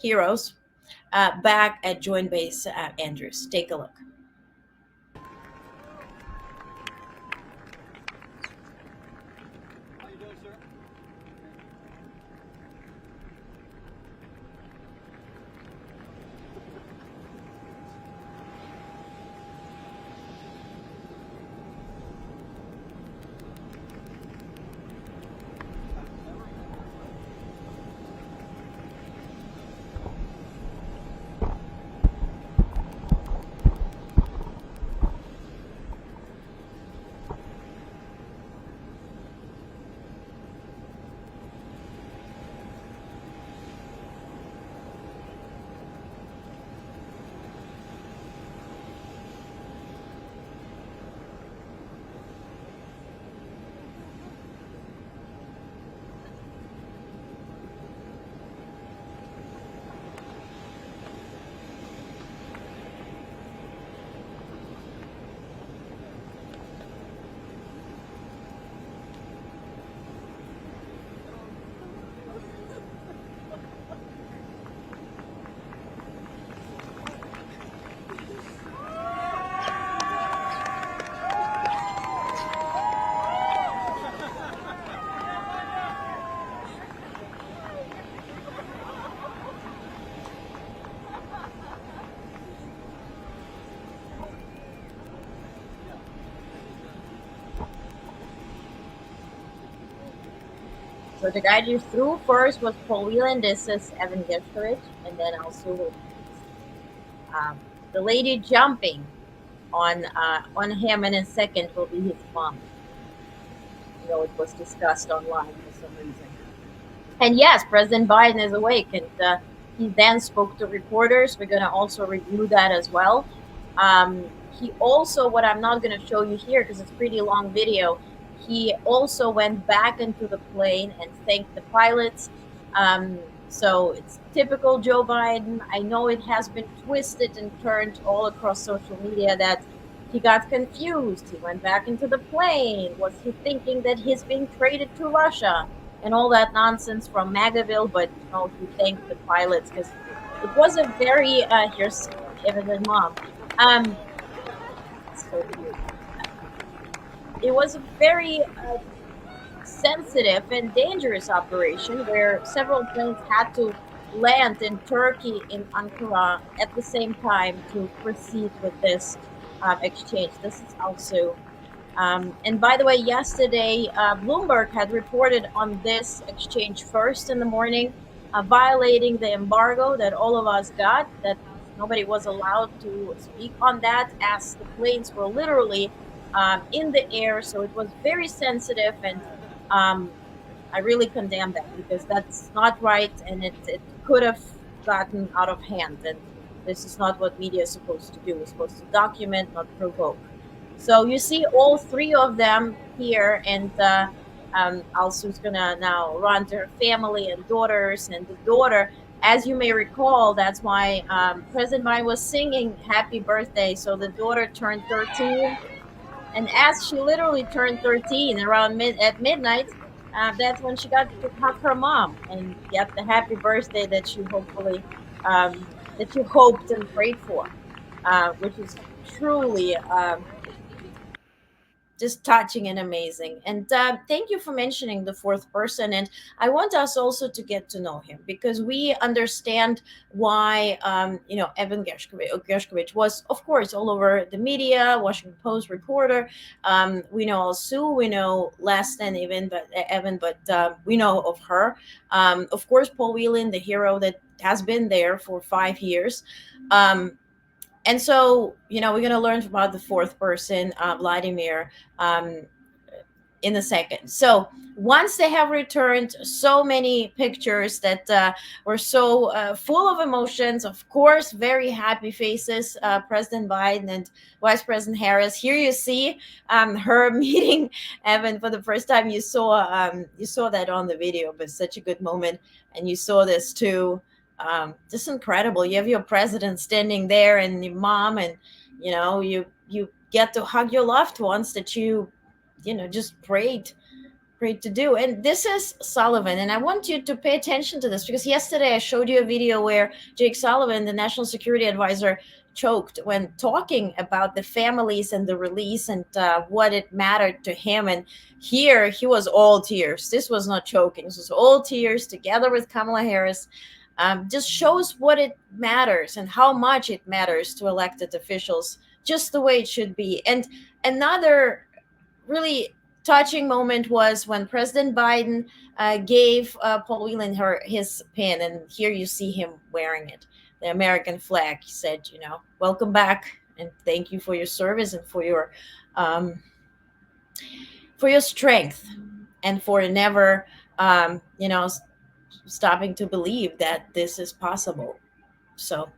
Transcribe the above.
heroes back at Joint Base Andrews. Take a look. So the guy you threw first was Paul Whelan. This is Evan Gershkovich, and then also um, the lady jumping on him in a second will be his mom. You know, it was discussed online for some reason. And yes, President Biden is awake, and he then spoke to reporters. We're going to also review that as well. He also, what I'm not going to show you here because it's a pretty long video, he also went back into the plane and thanked the pilots. So it's typical Joe Biden. I know it has been twisted and turned all across social media that he got confused. He went back into the plane. Was he thinking that he's being traded to Russia? And all that nonsense from MAGAville, but no, he thanked the pilots because it was a very here's Evan mom. Um, so it was a very sensitive and dangerous operation where several planes had to land in Turkey in Ankara at the same time to proceed with this exchange. This is also and by the way, yesterday, Bloomberg had reported on this exchange first in the morning, violating the embargo that all of us got, that nobody was allowed to speak on that, as the planes were literally in the air. So it was very sensitive, and um, I really condemn that because that's not right, and it could have gotten out of hand. And this is not what media is supposed to do. It's supposed to document, not provoke. So you see all three of them here, and Alsu's gonna now run to her family and daughters, and the daughter, as you may recall, that's why President Biden was singing "Happy Birthday." So the daughter turned 13, and as she literally turned 13 around at midnight, that's when she got to hug her mom and get the happy birthday that she hopefully that you hoped and prayed for, which is truly just touching and amazing. And thank you for mentioning the fourth person. And I want us also to get to know him because we understand why, Evan Gershkovich was, of course, all over the media, Washington Post reporter. We know Sue, we know less than even, but Evan, but we know of her. Of course, Paul Whelan, the hero that has been there for 5 years. And so, we're going to learn about the fourth person, Vladimir, um, in a second. So once they have returned so many pictures that were so full of emotions, of course, very happy faces, President Biden and Vice President Harris. Here you see her meeting Evan for the first time. You saw that on the video, but such a good moment, and you saw this too. Just incredible. You have your president standing there, and your mom, and you get to hug your loved ones that you just prayed great to do. And this is Sullivan, and I want you to pay attention to this because yesterday I showed you a video where Jake Sullivan, the national security advisor, choked when talking about the families and the release and what it mattered to him. And here he was all tears. This was not choking. This was all tears together with Kamala Harris. Just shows what it matters and how much it matters to elected officials, just the way it should be. And another really touching moment was when President Biden gave Paul Whelan his pin, and here you see him wearing it, the American flag. He said, welcome back, and thank you for your service and um, for your strength, and for never, stopping to believe that this is possible. So